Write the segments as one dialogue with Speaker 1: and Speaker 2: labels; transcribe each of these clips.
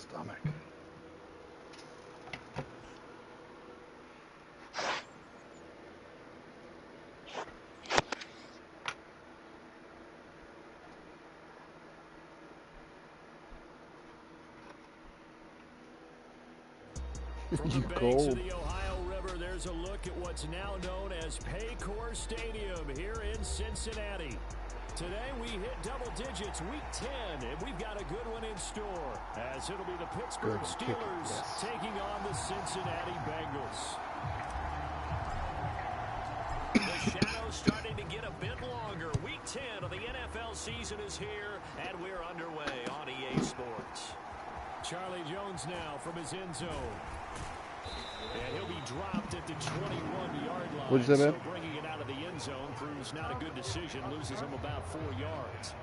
Speaker 1: stomach.
Speaker 2: From the banks of the Ohio River, there's a look at what's now known as Paycor Stadium here in Cincinnati. Today we hit double digits, week 10, and we've got a good one in store, as it'll be the Pittsburgh Steelers taking on the Cincinnati Bengals. The shadow's starting to get a bit longer. Week 10 of the NFL season is here, and we're underway on EA Sports. Charlie Jones now from his end zone. And he'll be dropped at the 21-yard line.
Speaker 1: What'd you say, man?
Speaker 2: So bringing it out of the end zone proves not a good decision. Loses him about 4 yards.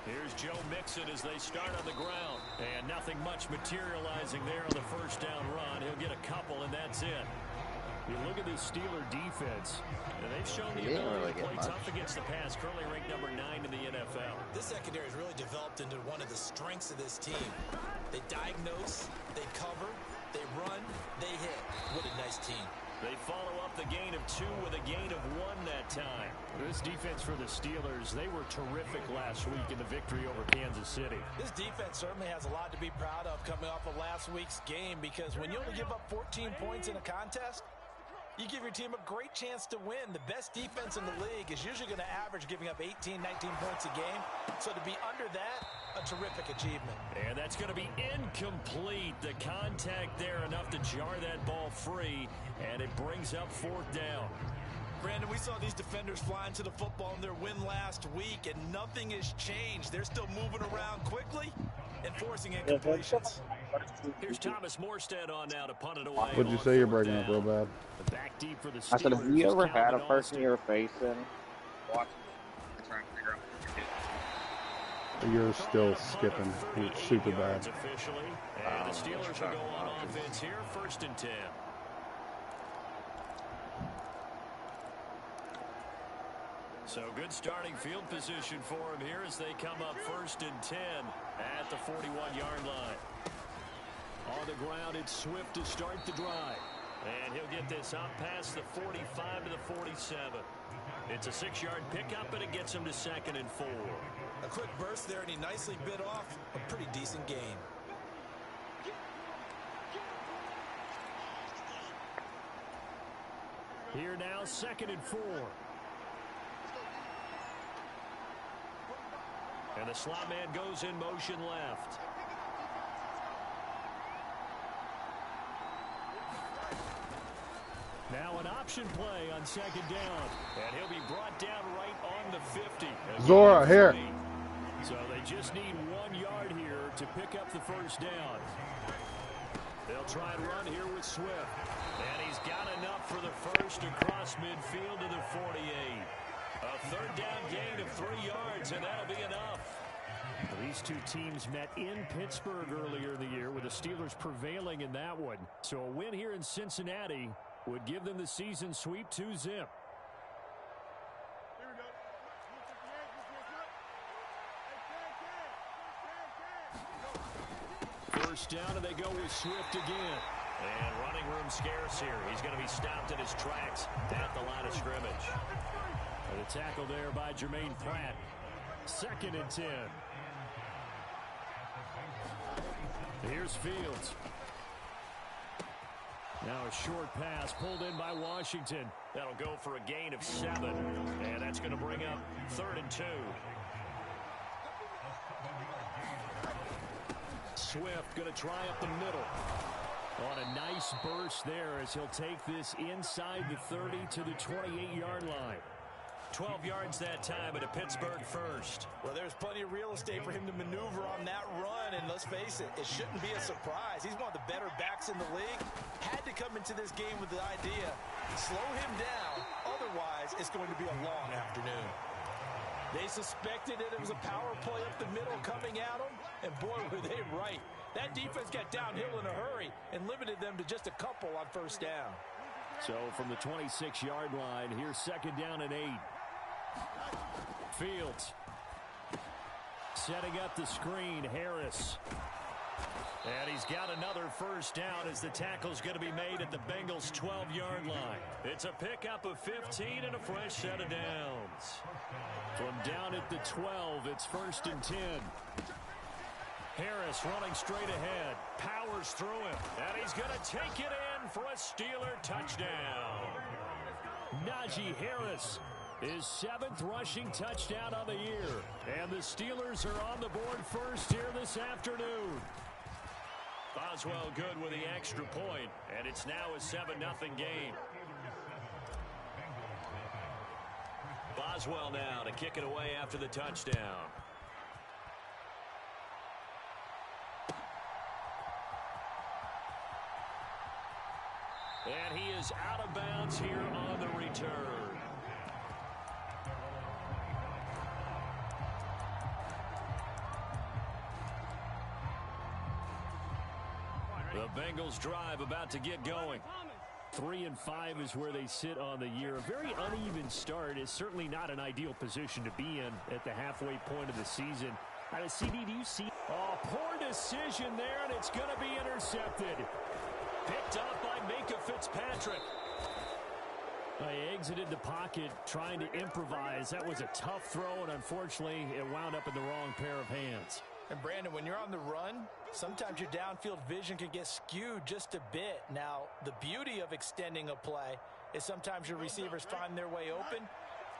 Speaker 2: Here's Joe Mixon as they start on the ground. And nothing much materializing there on the first down run. He'll get a couple, and that's it. You look at this Steeler defense, and they've shown the ability to play tough against the pass, currently ranked number 9 in the NFL.
Speaker 3: This secondary has really developed into one of the strengths of this team. They diagnose, they cover, they run, they hit. What a nice team.
Speaker 2: They follow up the gain of 2 with a gain of 1 that time. This defense for the Steelers, they were terrific last week in the victory over Kansas City.
Speaker 3: This defense certainly has a lot to be proud of coming off of last week's game, because when you only give up 14 points in a contest, you give your team a great chance to win. The best defense in the league is usually going to average giving up 18, 19 points a game. So to be under that, a terrific achievement.
Speaker 2: And that's going to be incomplete. The contact there enough to jar that ball free, and it brings up 4th down.
Speaker 3: Brandon, we saw these defenders flying to the football in their win last week, and nothing has changed. They're still moving around quickly and forcing incompletions.
Speaker 2: Here's Thomas Morstead on now to punt it away.
Speaker 1: What'd you say? You're breaking up real bad.
Speaker 2: Back deep for the
Speaker 4: I said, have you ever had a person you're facing watch trying to figure out what
Speaker 1: You're still skipping super bad.
Speaker 2: And the Steelers will go on offense here, 1st and 10. So good starting field position for him here as they come up 1st and 10 at the 41-yard line. On the ground, it's Swift to start the drive. And he'll get this up past the 45 to the 47. It's a 6-yard pickup, and it gets him to 2nd and 4.
Speaker 3: A quick burst there, and he nicely bit off a pretty decent gain.
Speaker 2: Here now, 2nd and 4. And the slot man goes in motion left. Now an option play on 2nd down. And he'll be brought down right on the 50.
Speaker 1: Zora, here.
Speaker 2: So they just need 1 yard here to pick up the 1st down. They'll try and run here with Swift. And he's got enough for the 1st across midfield to the 48. A 3rd down gain of 3 yards, and that'll be enough. These two teams met in Pittsburgh earlier in the year, with the Steelers prevailing in that one. So a win here in Cincinnati would give them the season sweep 2-zip. First down, and they go with Swift again. And running room scarce here. He's going to be stopped in his tracks at the line of scrimmage. And the tackle there by Jermaine Pratt. 2nd and 10. Here's Fields. Now a short pass pulled in by Washington. That'll go for a gain of 7. And that's going to bring up 3rd and 2. Swift going to try up the middle. On a nice burst there as he'll take this inside the 30 to the 28-yard line. 12 yards that time at a Pittsburgh first.
Speaker 3: Well, there's plenty of real estate for him to maneuver on that run, and let's face it, it shouldn't be a surprise. He's one of the better backs in the league. Had to come into this game with the idea, slow him down, otherwise it's going to be a long afternoon. They suspected it was a power play up the middle coming at him, and boy, were they right. That defense got downhill in a hurry and limited them to just a couple on first down.
Speaker 2: So from the 26-yard line, here's 2nd down and 8. Fields setting up the screen. Harris. And he's got another first down as the tackle's going to be made at the Bengals' 12-yard line. It's a pickup of 15 and a fresh set of downs. From down at the 12, it's 1st and 10. Harris running straight ahead. Powers through him. And he's going to take it in for a Steeler touchdown. Najee Harris, his 7th rushing touchdown of the year. And the Steelers are on the board first here this afternoon. Boswell good with the extra point, and it's now a 7-0 game. Boswell now to kick it away after the touchdown. And he is out of bounds here on the return. The Bengals drive about to get going. 3-5 is where they sit on the year. A very uneven start is certainly not an ideal position to be in at the halfway point of the season. Out of CD, do you see? Oh, poor decision there, and it's going to be intercepted. Picked up by Minka Fitzpatrick. He exited the pocket trying to improvise. That was a tough throw, and unfortunately, it wound up in the wrong pair of hands.
Speaker 3: And Brandon, when you're on the run, sometimes your downfield vision can get skewed just a bit. Now, the beauty of extending a play is sometimes your receivers find their way open,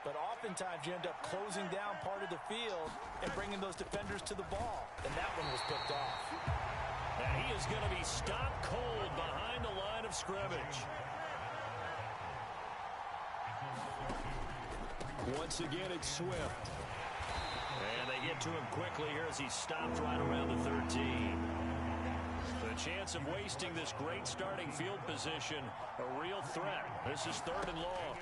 Speaker 3: but oftentimes you end up closing down part of the field and bringing those defenders to the ball. And that one was picked off.
Speaker 2: And he is going to be stopped cold behind the line of scrimmage. Once again, it's Swift. And they get to him quickly here as he stopped right around the 13. The chance of wasting this great starting field position, a real threat. This is 3rd and long.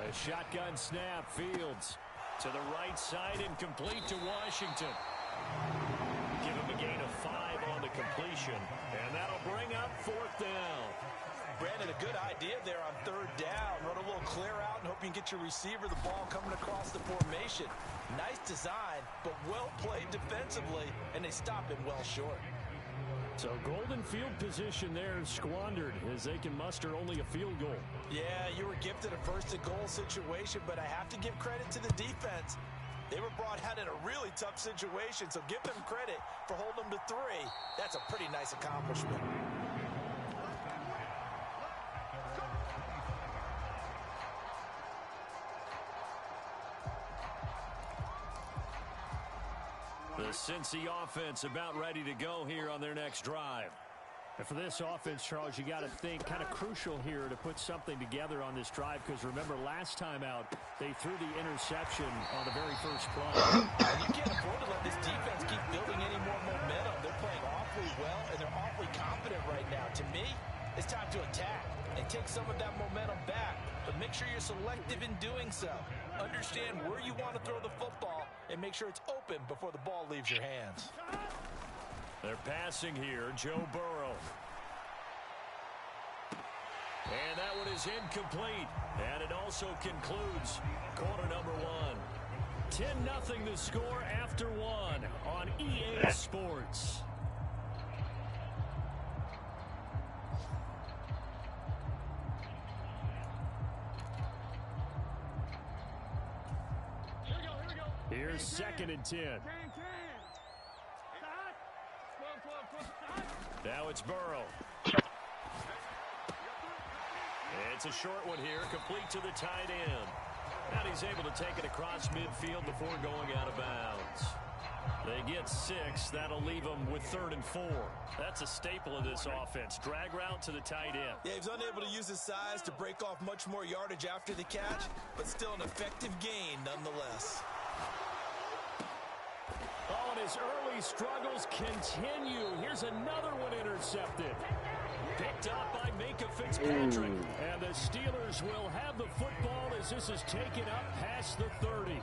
Speaker 2: A shotgun snap. Fields to the right side and complete to Washington. Give him a gain of 5 on the completion, and that'll bring up 4th down.
Speaker 3: Brandon, a good idea there on 3rd down. Run a little clear out and hope you can get your receiver the ball coming across the formation. Nice design, but well played defensively, and they stop him well short.
Speaker 2: So golden field position there squandered as they can muster only a field goal.
Speaker 3: Yeah, you were gifted a 1st and goal situation, but I have to give credit to the defense. They were brought out in a really tough situation, so give them credit for holding them to 3. That's a pretty nice accomplishment.
Speaker 2: The Cincy offense about ready to go here on their next drive.
Speaker 5: And for this offense, Charles, you got to think kind of crucial here to put something together on this drive, because remember last time out they threw the interception on the very first play.
Speaker 3: And you can't afford to let this defense keep building any more momentum. They're playing awfully well, and they're awfully confident right now. To me, it's time to attack and take some of that momentum back, but make sure you're selective in doing so. Understand where you want to throw the football and make sure it's open before the ball leaves your hands.
Speaker 2: They're passing here, Joe Burrow. And that one is incomplete. And it also concludes quarter number 1. 10-0 the score after 1 on EA Sports. Here's 2nd and 10. Now it's Burrow. It's a short one here, complete to the tight end. And he's able to take it across midfield before going out of bounds. They get 6. That'll leave them with 3rd and 4. That's a staple of this offense. Drag route to the tight end.
Speaker 3: Yeah, he's unable to use his size to break off much more yardage after the catch, but still an effective gain nonetheless.
Speaker 5: Oh, and his early struggles continue. Here's another one intercepted.
Speaker 2: Picked up by Minkah Fitzpatrick.
Speaker 5: And the Steelers will have the football as this is taken up past the 30.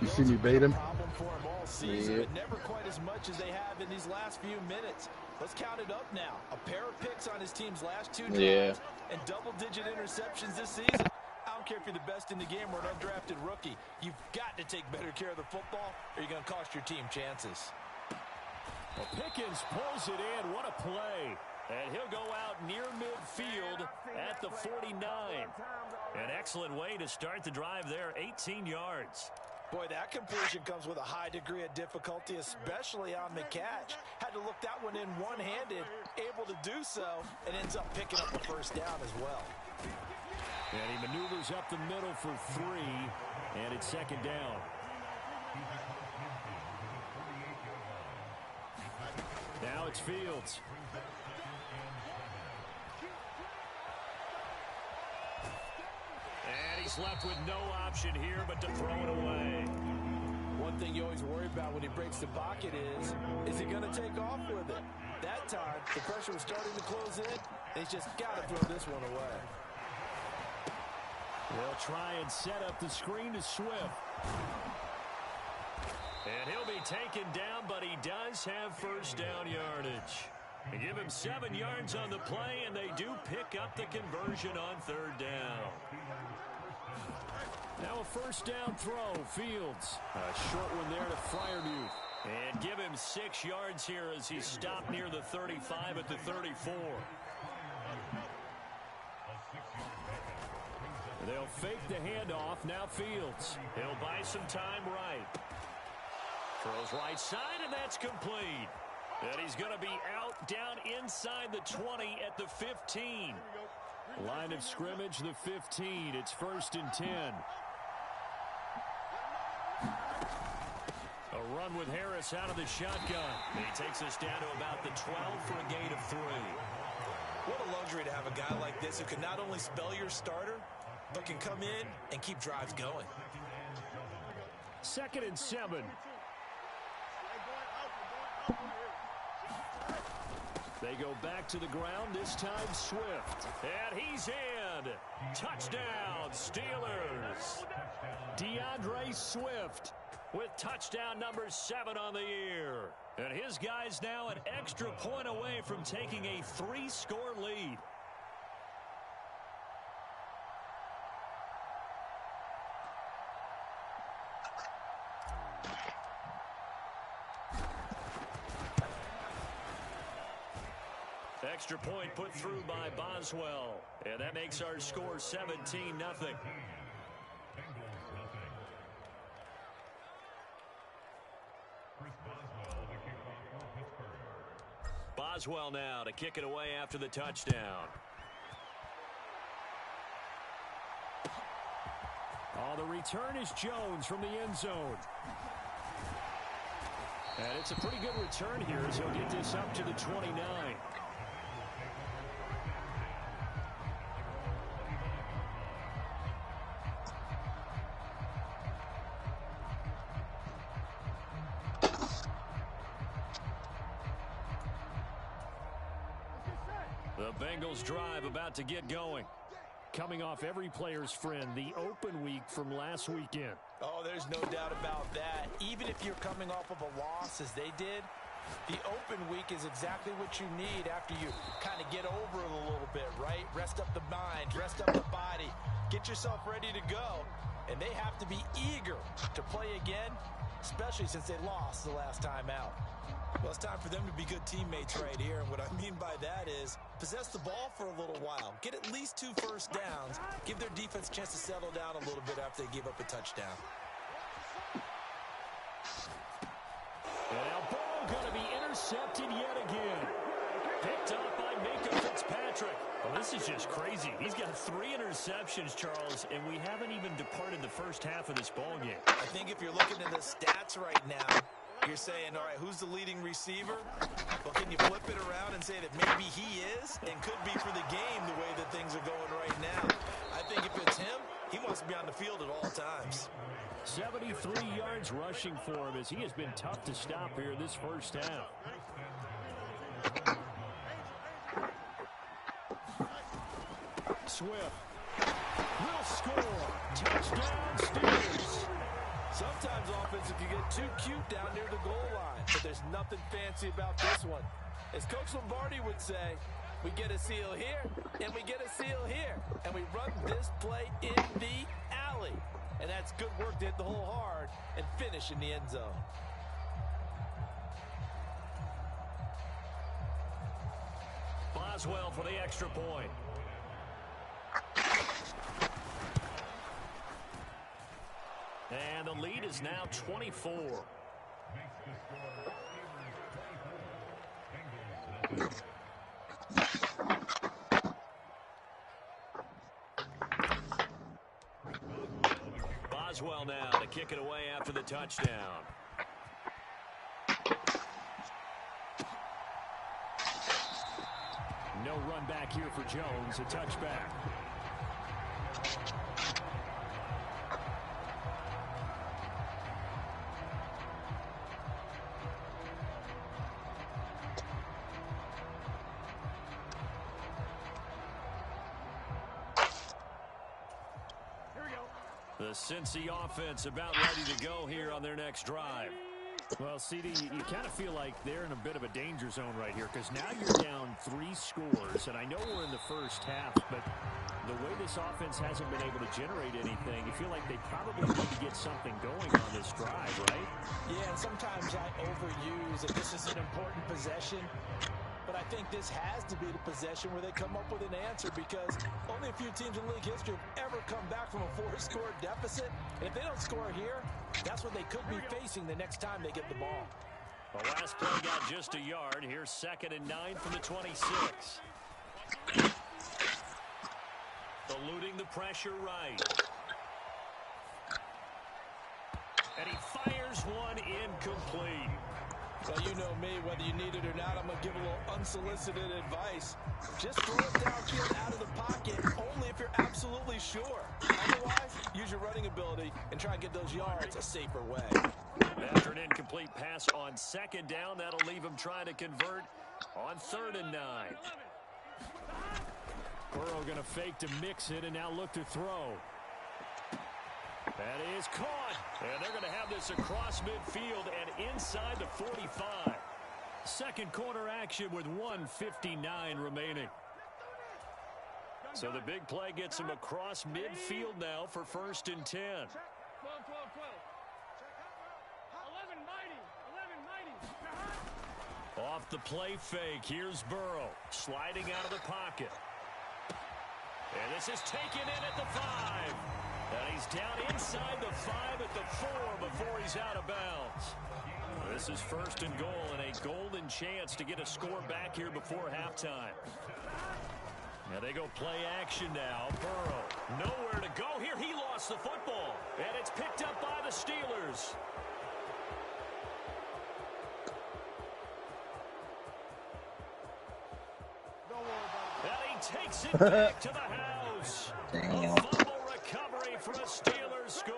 Speaker 1: You see me bait him?
Speaker 3: Problem for him all season, but never quite as much as they have in these last few minutes. Let's count it up now. A pair of picks on his team's last 2 drives and double-digit interceptions this season. I don't care if you're the best in the game or an undrafted rookie. You've got to take better care of the football or you're going to cost your team chances.
Speaker 5: Well, Pickens pulls it in. What a play.
Speaker 2: And he'll go out near midfield at the 49. An excellent way to start the drive there, 18 yards.
Speaker 3: Boy, that completion comes with a high degree of difficulty, especially on the catch. Had to look that one in one-handed, able to do so, and ends up picking up a first down as well.
Speaker 5: And he maneuvers up the middle for 3, and it's 2nd down. Now it's Fields.
Speaker 2: And he's left with no option here but to throw it away.
Speaker 3: One thing you always worry about when he breaks the pocket is he going to take off with it? That time, the pressure was starting to close in, and he's just got to throw this one away.
Speaker 5: They'll try and set up the screen to Swift.
Speaker 2: And he'll be taken down, but he does have first down yardage. They give him 7 yards on the play, and they do pick up the conversion on 3rd down.
Speaker 5: Now a first down throw, Fields. A short one there to Freiermuth.
Speaker 2: And give him 6 yards here as he stopped near the 35 at the 34.
Speaker 5: They'll fake the handoff. Now Fields.
Speaker 2: He'll buy some time right. Throws right side, and that's complete. And he's going to be out down inside the 20 at the 15.
Speaker 5: Line of scrimmage, the 15. It's 1st and 10.
Speaker 2: A run with Harris out of the shotgun. And he takes us down to about the 12 for a gain of 3.
Speaker 3: What a luxury to have a guy like this who can not only spell your starter, but can come in and keep drives going.
Speaker 5: 2nd and 7. They go back to the ground, this time Swift.
Speaker 2: And he's in. Touchdown, Steelers.
Speaker 5: DeAndre Swift
Speaker 2: with touchdown number 7 on the year. And his guys now an extra point away from taking a 3-score lead. Extra point put through by Boswell. And that makes our score 17-0. Boswell now to kick it away after the touchdown.
Speaker 5: Oh, the return is Jones from the end zone. And it's a pretty good return here as he'll get this up to the 29.
Speaker 2: The Bengals drive about to get going.
Speaker 5: Coming off every player's friend, the open week from last weekend.
Speaker 3: Oh, there's no doubt about that. Even if you're coming off of a loss as they did, the open week is exactly what you need after you kind of get over it a little bit, right? Rest up the mind, rest up the body, get yourself ready to go. And they have to be eager to play again, especially since they lost the last time out. Well, it's time for them to be good teammates right here. And what I mean by that is possess the ball for a little while. Get at least 2 first downs. Give their defense a chance to settle down a little bit after they give up a touchdown.
Speaker 5: And now ball going to be intercepted yet again.
Speaker 2: Picked up by Minkah Fitzpatrick.
Speaker 5: Well, This is just crazy. He's got 3 interceptions, Charles, and we haven't even departed the first half of this ball game.
Speaker 3: I think if you're looking at the stats right now, you're saying, all right, who's the leading receiver? Well, can you flip it around and say that maybe he is and could be for the game the way that things are going right now? I think if it's him, he wants to be on the field at all times.
Speaker 5: 73 yards rushing for him as he has been tough to stop here this first half. Swift will score. Touchdown, Steelers.
Speaker 3: Sometimes offenses can get too cute down near the goal line, but there's nothing fancy about this one. As Coach Lombardi would say, we get a seal here, and we get a seal here, and we run this play in the alley. And that's good work to hit the hole hard and finish in the end zone.
Speaker 5: Boswell for the extra point. And the lead is now 24. Boswell now to kick it away after the touchdown. No run back here for Jones. A touchback. The Cincy offense about ready to go here on their next drive. Well, CD, you kind of feel like they're in a bit of a danger zone right here because now you're down 3 scores, and I know we're in the first half, but the way this offense hasn't been able to generate anything, you feel like they probably need to get something going on this drive, right?
Speaker 3: Yeah, and sometimes I overuse that this is an important possession. But I think this has to be the possession where they come up with an answer because only a few teams in league history have ever come back from a 4-score deficit. And if they don't score here, that's what they could be facing the next time they get the ball.
Speaker 5: The last play got just a yard. Here's 2nd and 9 from the 26. Eluding the pressure right. And he fires one incomplete.
Speaker 3: Well, you know me, whether you need it or not, I'm going to give a little unsolicited advice. Just throw it downfield out of the pocket, only if you're absolutely sure. Otherwise, use your running ability and try and get those yards a safer way.
Speaker 5: After an incomplete pass on 2nd down, that'll leave him trying to convert on 3rd and 9. Burrow going to fake to mix it and now look to throw. That is caught. And they're going to have this across midfield and inside the 45. Second quarter action with 1:59 remaining. So the big play gets him across midfield now for 1st and 10.
Speaker 6: 12. 11 mighty.
Speaker 5: Off the play fake, here's Burrow sliding out of the pocket. And this is taken in at the 5. And he's down inside the 5 at the 4 before he's out of bounds. This is 1st and goal and a golden chance to get a score back here before halftime. Now they go play action now. Burrow nowhere to go here. He lost the football. And it's picked up by the Steelers. And he takes it back to the house.
Speaker 4: Damn.
Speaker 5: A fumble recovery for a Steelers score.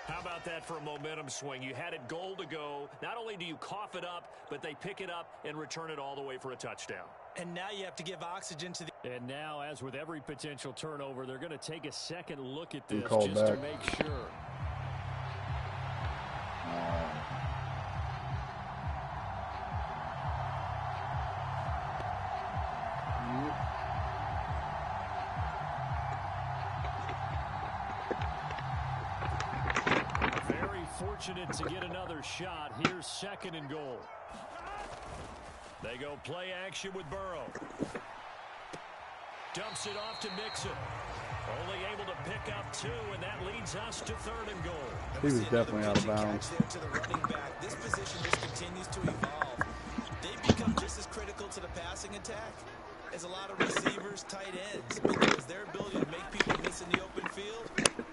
Speaker 5: How about that for a momentum swing? You had it goal to go. Not only do you cough it up, but they pick it up and return it all the way for a touchdown.
Speaker 3: And now you have to give oxygen to the...
Speaker 5: And now, as with every potential turnover, they're going to take a second look at this
Speaker 1: called
Speaker 5: just to
Speaker 1: back.
Speaker 5: make sure. Fortunate to get another shot. Here's 2nd and goal. They go play action with Burrow. Dumps it off to Mixon. Only able to pick up 2, and that leads us to 3rd and goal.
Speaker 1: He was definitely out of bounds.
Speaker 3: To the running back. This position just continues to evolve. They become just as critical to the passing passing attack is a lot of receivers, tight ends, because their ability to make people miss in the open field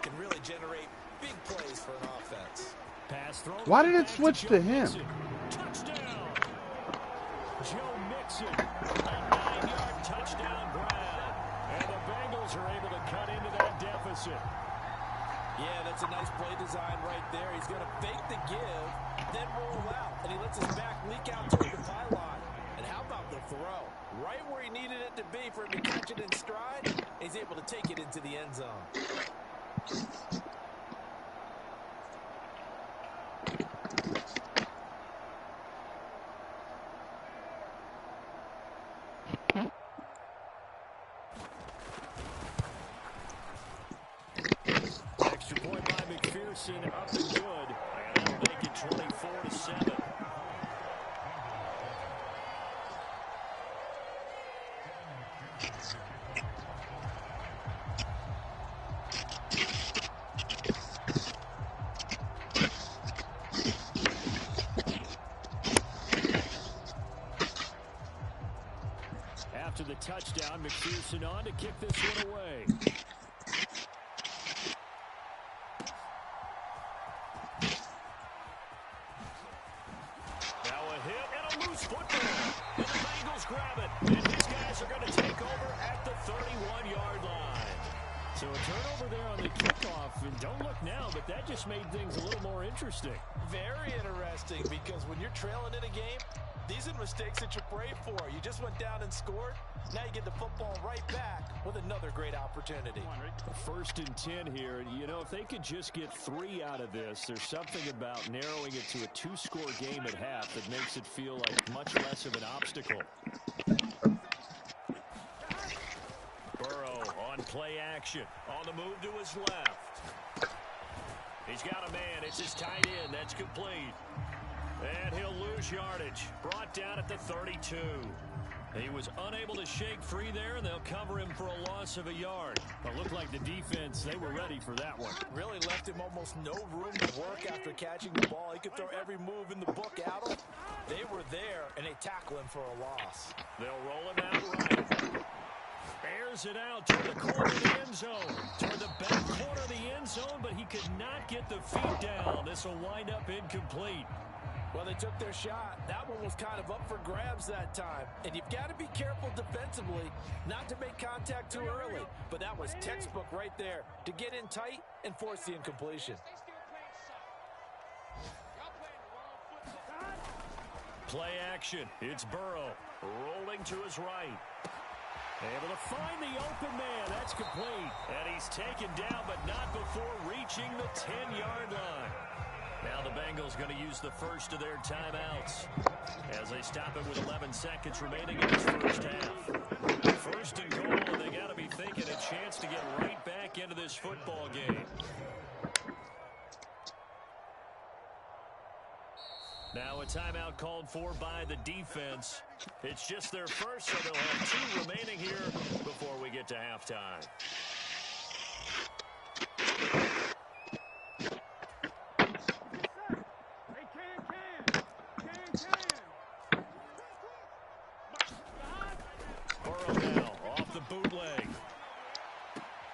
Speaker 3: can really generate big plays for an offense.
Speaker 2: Pass throw.
Speaker 1: Why did it switch to him?
Speaker 2: Touchdown. Joe Mixon, a 9-yard touchdown grab. And the Bengals are able to cut into that deficit.
Speaker 3: Yeah, that's a nice play design right there. He's going to fake the give, then roll out, and he lets his back leak out toward the pylon. And how about the throw? Right where he needed it to be for him to catch it in stride, he's able to take it into the end zone.
Speaker 2: Extra point by McPherson, up and good. And that'll make it 24-7. After the touchdown, McPherson on to kick this one away. Now a hit and a loose football. And the Bengals grab it. And these guys are going to take over at the 31-yard line. So a turnover there on the kickoff. And don't look now, but that just made things a little more interesting.
Speaker 3: Very interesting, because when you're trailing in a game, these are mistakes that you pray for. You just went down and scored. Now you get the football right back with another great opportunity.
Speaker 2: 1st and 10 here. You know, if they could just get 3 out of this, there's something about narrowing it to a 2-score game at half that makes it feel like much less of an obstacle. Burrow on play action. On the move to his left. He's got a man. It's his tight end. That's complete. And he'll lose yardage. Brought down at the 32. He was unable to shake free there, and they'll cover him for a loss of a yard. It looked like the defense, they were ready for that one.
Speaker 3: Really left him almost no room to work after catching the ball. He could throw every move in the book at him. They were there, and they tackle him for a loss.
Speaker 2: They'll roll him out right. Airs it out toward the corner of the end zone. Toward the back corner of the end zone, but he could not get the feet down. This will wind up incomplete.
Speaker 3: Well, they took their shot. That one was kind of up for grabs that time. And you've got to be careful defensively not to make contact too early. But that was textbook right there to get in tight and force the incompletion.
Speaker 2: Play action. It's Burrow rolling to his right. Able to find the open man. That's complete. And he's taken down, but not before reaching the 10-yard line. Now the Bengals going to use the first of their timeouts as they stop it with 11 seconds remaining in this first half. 1st and goal, and they got to be thinking a chance to get right back into this football game. Now a timeout called for by the defense. It's just their first, so they'll have 2 remaining here before we get to halftime. Burrow now off the bootleg.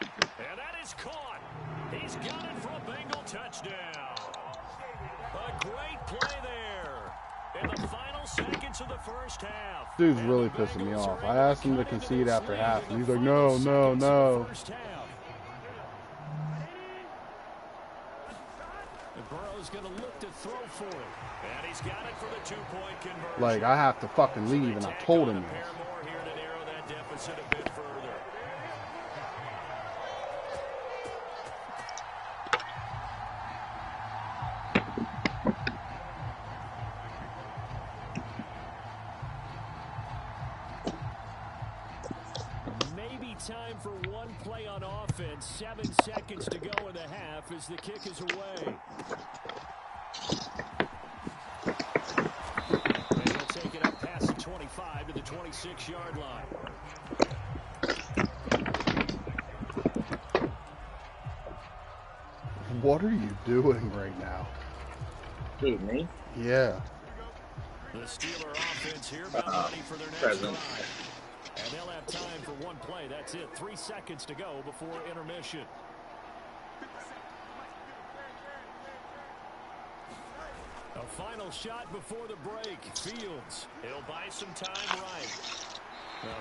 Speaker 2: And that is caught. He's got it for a Bengal touchdown. A great play there in the final seconds of the first half.
Speaker 1: Dude's really pissing me off. I asked him to concede after half, and he's like, no, no, no.
Speaker 2: And Burrow's going to look to throw for it. And he's got it for the 2-point conversion.
Speaker 1: Like, I have to fucking leave, and I told him this.
Speaker 2: More here to narrow that deficit a bit further. Time for one play on offense. 7 seconds to go in the half as the kick is away. And he'll take it up past the 25 to the 26-yard line.
Speaker 1: What are you doing right now?
Speaker 4: Dude, me?
Speaker 1: Yeah.
Speaker 2: The Steeler offense here about ready for their next drive. And they'll have time for one play. That's it. 3 seconds to go before intermission. A final shot before the break. Fields. He'll buy some time right.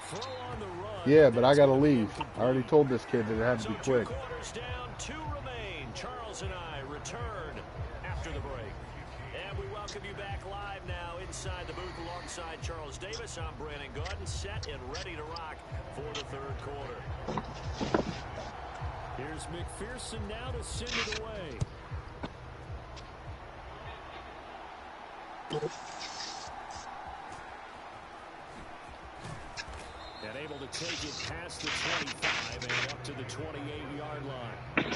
Speaker 2: Throw on the run.
Speaker 1: Yeah, but I got to leave. I already told this kid that it had to be quick.
Speaker 2: 2 quarters down, 2 remain. Charles and I return after the break. And we welcome you back live now inside the booth alongside Charles Davis. I'm Brandon Gaudin, set and ready to rock for the third quarter. Here's McPherson now to send it away. And able to take it past the 25 and up to the 28-yard line.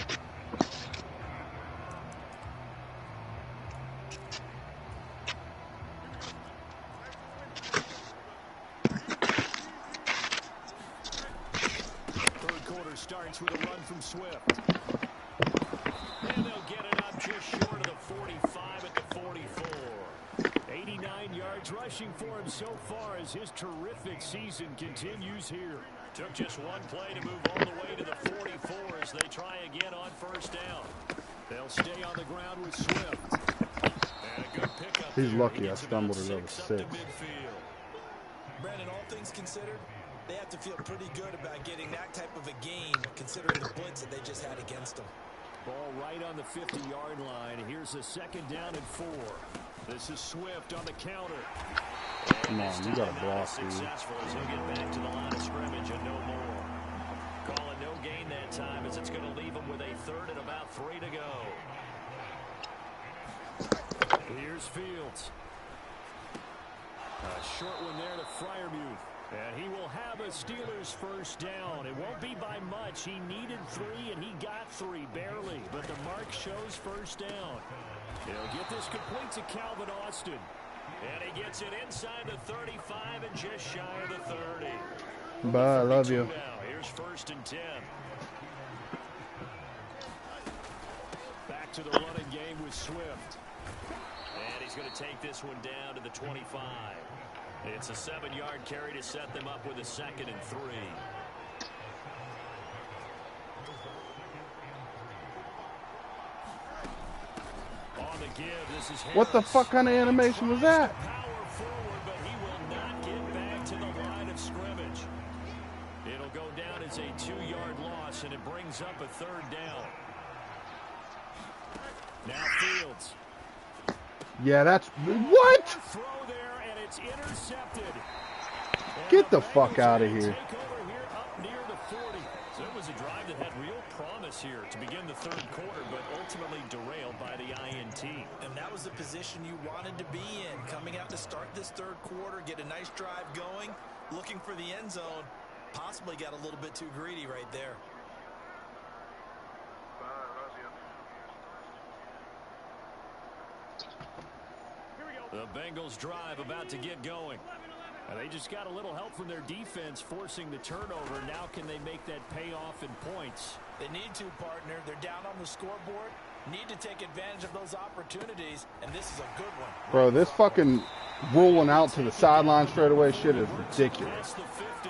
Speaker 2: Third quarter starts with a run from Swift. And they'll get it up just short of the 45 at the 44. 89 yards rushing for him so far as his terrific season continues here. Took just one play to move all the way to the 44 as they try again on first down. They'll stay on the ground with Swift. And a good pickup.
Speaker 1: He's lucky I stumbled it over 6.
Speaker 3: Brandon, all things considered, they have to feel pretty good about getting that type of a game considering the blitz that they just had against them.
Speaker 2: Ball right on the 50-yard line. Here's a second down and 4. This is Swift on the counter.
Speaker 1: Come on, you got to block, dude.
Speaker 2: Successful as he'll get back to the line of scrimmage and no more. Call it no gain that time as it's going to leave him with a third and about 3 to go. Here's Fields. A short one there to Freiermuth. And he will have a Steelers first down. It won't be by much. He needed 3, and he got 3, barely. But the mark shows first down. He'll get this complete to Calvin Austin. And he gets it inside the 35 and just shy of the 30.
Speaker 1: Bye, I love you.
Speaker 2: Now, here's first and 10. Back to the running game with Swift. And he's going to take this one down to the 25. It's a 7-yard carry to set them up with a second and 3. On the give, this is Harris.
Speaker 1: What the fuck kind of animation was that?
Speaker 2: Power forward, but he will not get back to the line of scrimmage. It'll go down as a 2-yard loss, and it brings up a third down. Now Fields.
Speaker 1: Yeah, that's... What?
Speaker 2: Throw there, and it's intercepted.
Speaker 1: Get the fuck out of here.
Speaker 2: Take over here up near the 40. So it was a drive that had real promise here to begin the third quarter, but ultimately derailed by the INT.
Speaker 3: And that was the position you wanted to be in. Coming out to start this third quarter, get a nice drive going, looking for the end zone. Possibly got a little bit too greedy right there.
Speaker 2: The Bengals drive about to get going. And they just got a little help from their defense forcing the turnover. Now can they make that pay off in points?
Speaker 3: They need to, partner. They're down on the scoreboard. Need to take advantage of those opportunities, and this is a good one.
Speaker 1: Bro, this fucking rolling out to the sideline straight away shit is ridiculous.
Speaker 2: Past the 50.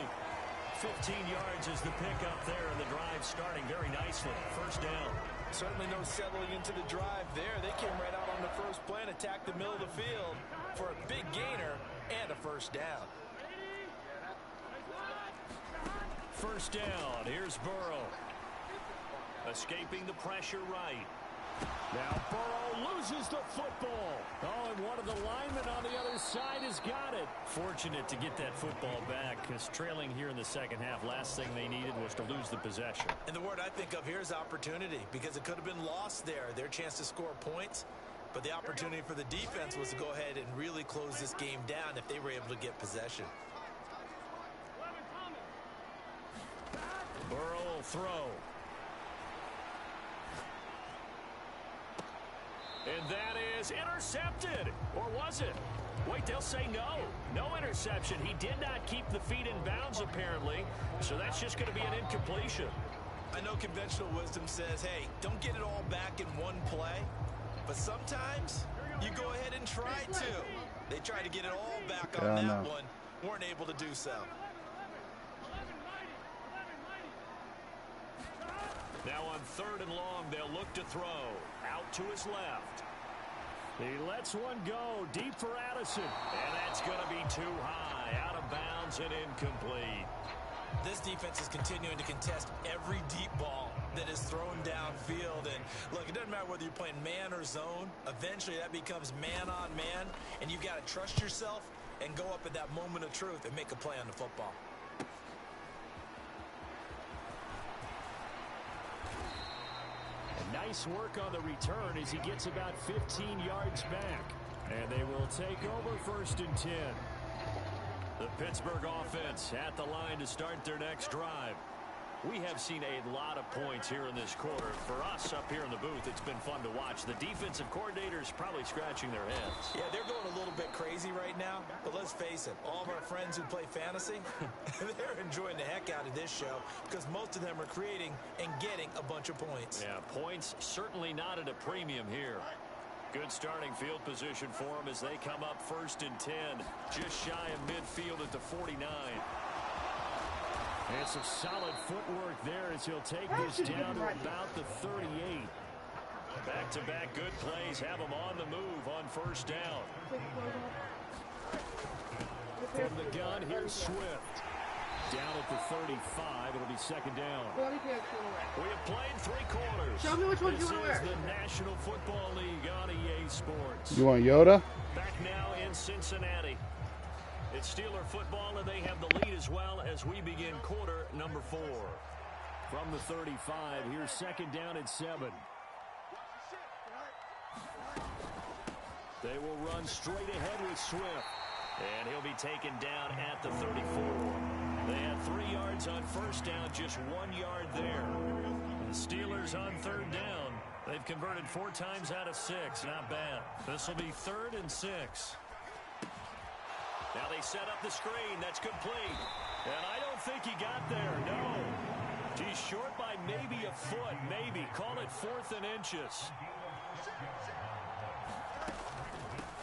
Speaker 2: 15 yards is the pickup there, and the drive starting very nicely. First down.
Speaker 3: Certainly no settling into the drive there. They came right out on the first play and attacked the middle of the field for a big gainer and a first down.
Speaker 2: First down. Here's Burrow. Escaping the pressure right. Now Burrow loses the football. Oh, and one of the linemen on the other side has got it. Fortunate to get that football back, because trailing here in the second half, last thing they needed was to lose the possession.
Speaker 3: And the word I think of here is opportunity, because it could have been lost there. Their chance to score points, but the opportunity for the defense was to go ahead and really close this game down if they were able to get possession.
Speaker 2: Burrow will throw. And that is intercepted. Or was it? Wait, they'll say no. No interception. He did not keep the feet in bounds, apparently. So that's just going to be an incompletion.
Speaker 3: I know conventional wisdom says, hey, don't get it all back in one play. But sometimes you go ahead and try to. They tried to get it all back on that one. Weren't able to do so.
Speaker 2: Now on 3rd and long, they'll look to throw. Out to his left. He lets one go deep for Addison. And that's going to be too high. Out of bounds and incomplete.
Speaker 3: This defense is continuing to contest every deep ball that is thrown downfield. And look, it doesn't matter whether you're playing man or zone. Eventually that becomes man on man. And you've got to trust yourself and go up at that moment of truth and make a play on the football.
Speaker 2: And nice work on the return as he gets about 15 yards back. And they will take over 1st and 10. The Pittsburgh offense at the line to start their next drive. We have seen a lot of points here in this quarter. For us up here in the booth, it's been fun to watch. The defensive coordinators probably scratching their heads.
Speaker 3: Yeah, they're going a little bit crazy right now. But let's face it, all of our friends who play fantasy, they're enjoying the heck out of this show because most of them are creating and getting a bunch of points.
Speaker 2: Yeah, points certainly not at a premium here. Good starting field position for them as they come up 1st and 10. Just shy of midfield at the 49. And some solid footwork there as he'll take this down to about the 38. Back-to-back good plays have him on the move on 1st down. From the gun, here's Swift. Down at the 35, it'll be 2nd down. We have played 3 quarters.
Speaker 6: Show me which one you want to wear.
Speaker 2: This is the National Football League on EA Sports.
Speaker 1: You want Yoda?
Speaker 2: Back now in Cincinnati. It's Steeler football, and they have the lead as well as we begin quarter number 4. From the 35, here's 2nd down at 7. They will run straight ahead with Swift. And he'll be taken down at the 34. They had 3 yards on 1st down, just 1 yard there. The Steelers on 3rd down. They've converted 4 times out of 6. Not bad. This will be 3rd and 6. Now they set up the screen. That's complete. And I don't think he got there. No. He's short by maybe a foot. Maybe. Call it 4th and inches.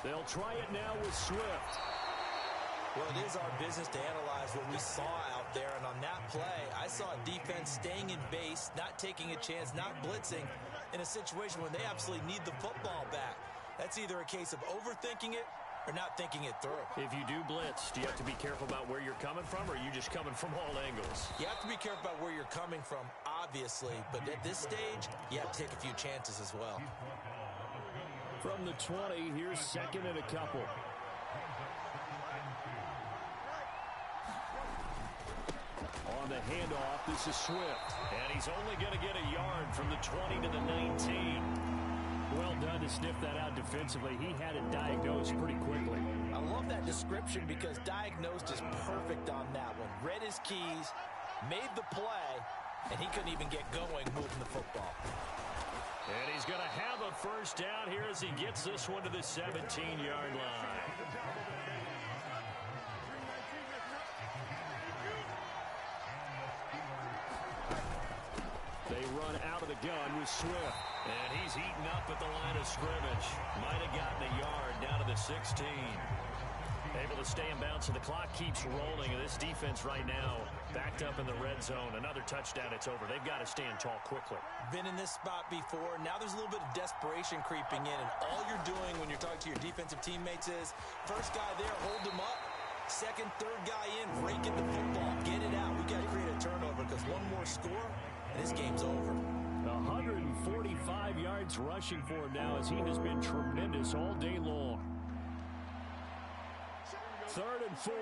Speaker 2: They'll try it now with Swift.
Speaker 3: Well, it is our business to analyze what we saw out there. And on that play, I saw a defense staying in base, not taking a chance, not blitzing in a situation when they absolutely need the football back. That's either a case of overthinking it or not thinking it through.
Speaker 2: If you do blitz, do you have to be careful about where you're coming from, or are you just coming from all angles?
Speaker 3: You have to be careful about where you're coming from, obviously. But at this stage, you have to take a few chances as well.
Speaker 2: From the 20, here's 2nd and a couple. On the handoff, this is Swift. And he's only going to get a yard from the 20 to the 19. Well done to sniff that out defensively. He had it diagnosed pretty quickly.
Speaker 3: I love that description because diagnosed is perfect on that one. Read his keys, made the play, and he couldn't even get going moving the football.
Speaker 2: And he's going to have a 1st down here as he gets this one to the 17-yard line. They run out of the gun with Swift. And he's eaten up at the line of scrimmage. Might have gotten a yard down to the 16. Able to stay in bounds, and the clock keeps rolling. And this defense right now backed up in the red zone. Another touchdown, it's over. They've got to stand tall quickly.
Speaker 3: Been in this spot before. Now there's a little bit of desperation creeping in. And all you're doing when you're talking to your defensive teammates is, first guy there, hold him up. Second, third guy in, rake in the football. Get it out. We got to create a turnover because one more score, and this game's over.
Speaker 2: 145 yards rushing for him now as he has been tremendous all day long. 3rd and 4.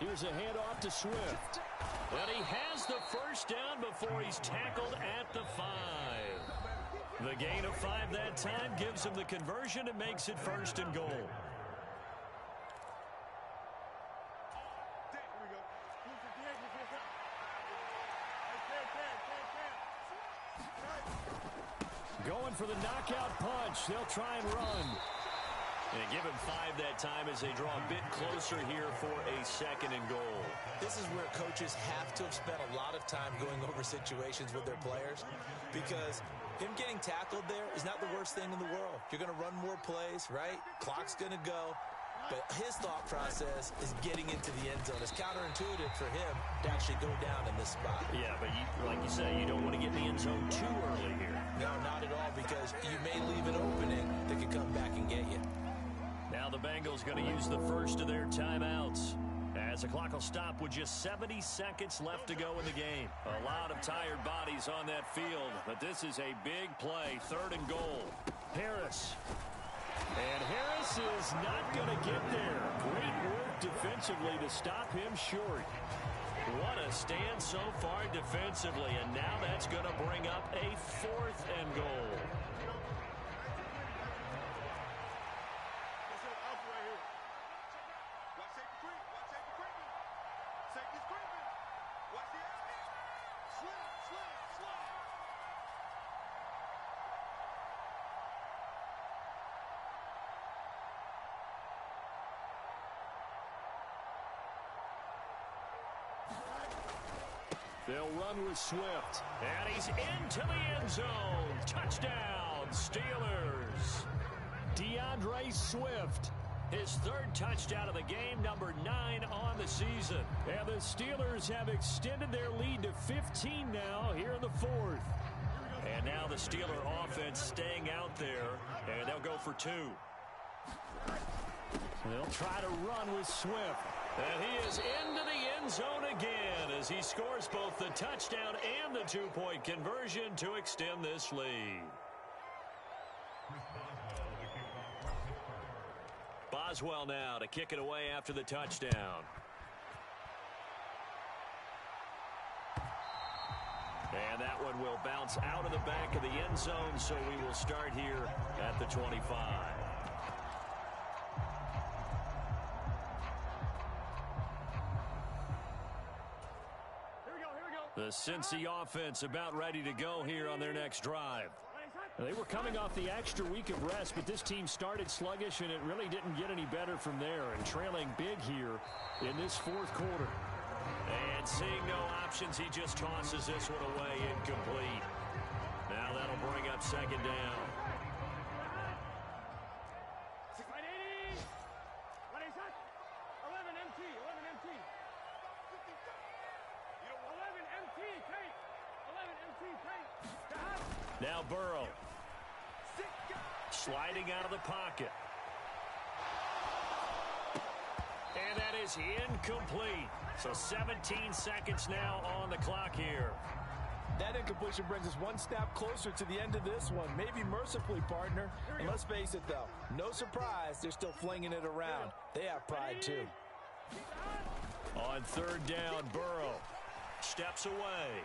Speaker 2: Here's a handoff to Swift. And he has the 1st down before he's tackled at the 5. The gain of 5 that time gives him the conversion and makes it 1st and goal. Going for the knockout punch. They'll try and run. And give him 5 that time as they draw a bit closer here for a 2nd and goal.
Speaker 3: This is where coaches have to have spent a lot of time going over situations with their players, because him getting tackled there is not the worst thing in the world. You're going to run more plays, right? Clock's going to go. But his thought process is getting into the end zone. It's counterintuitive for him to actually go down in this spot.
Speaker 2: Yeah, but like you say, you don't want to get in the end zone too early here.
Speaker 3: No, not at all, because you may leave an opening that could come back and get you.
Speaker 2: Now the Bengals going to use the first of their timeouts, as the clock will stop with just 70 seconds left to go in the game. A lot of tired bodies on that field, but this is a big play, 3rd and goal. Harris. And Harris is not going to get there. Great work defensively to stop him short. What a stand so far defensively, and now that's going to bring up a 4th and goal. They'll run with Swift. And he's into the end zone. Touchdown, Steelers. DeAndre Swift. His 3rd touchdown of the game, number 9 on the season. And the Steelers have extended their lead to 15 now here in the 4th. And now the Steeler offense staying out there, and they'll go for 2. They'll try to run with Swift. And he is into the end zone again as he scores both the touchdown and the 2-point conversion to extend this lead. Boswell now to kick it away after the touchdown. And that one will bounce out of the back of the end zone, so we will start here at the 25. The Cincy offense about ready to go here on their next drive. They were coming off the extra week of rest, but this team started sluggish, and it really didn't get any better from there, and trailing big here in this 4th quarter. And seeing no options, he just tosses this one away incomplete. Now that'll bring up 2nd down. Now Burrow. Sliding out of the pocket. And that is incomplete. So 17 seconds now on the clock here.
Speaker 3: That incompletion brings us one step closer to the end of this one. Maybe mercifully, partner. And let's face it, though. No surprise, they're still flinging it around. They have pride, too.
Speaker 2: On 3rd down, Burrow steps away.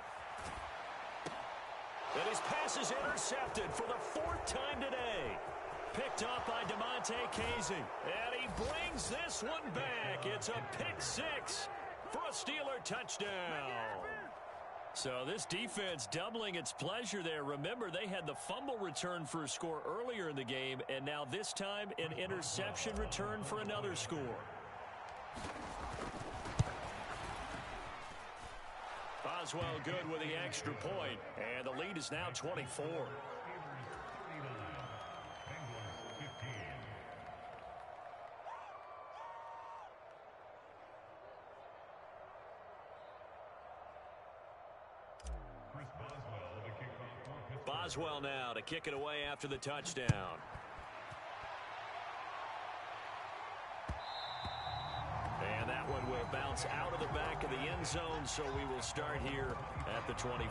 Speaker 2: And his pass is intercepted for the 4th time today. Picked up by DeMonte Casey. And he brings this one back. It's a pick 6 for a Steeler touchdown. So this defense doubling its pleasure there. Remember, they had the fumble return for a score earlier in the game, and now this time an interception return for another score. Boswell good with the extra point, and the lead is now 24. Boswell now to kick it away after the touchdown. And that one will bounce out of the back of the end zone, so we will start here at the 25.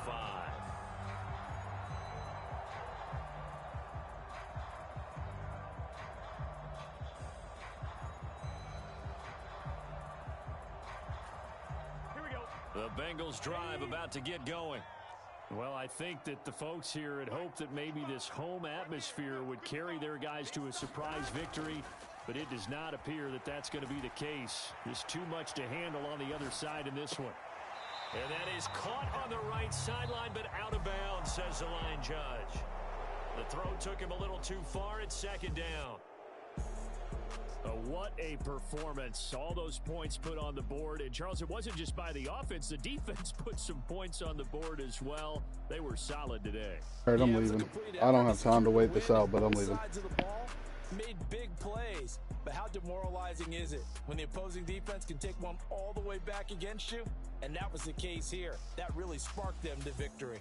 Speaker 2: Here we go. The Bengals drive about to get going. Well, I think that the folks here had hoped that maybe this home atmosphere would carry their guys to a surprise victory, but it does not appear that that's going to be the case. There's too much to handle on the other side in this one. And that is caught on the right sideline, but out of bounds, says the line judge. The throw took him a little too far. It's 2nd down. What a performance. All those points put on the board. And, Charles, it wasn't just by the offense. The defense put some points on the board as well. They were solid today.
Speaker 1: All right, I'm leaving. I don't have time to wait this out, but I'm leaving.
Speaker 3: Made big plays, but how demoralizing is it when the opposing defense can take one all the way back against you? And that was the case here. That really sparked them to victory.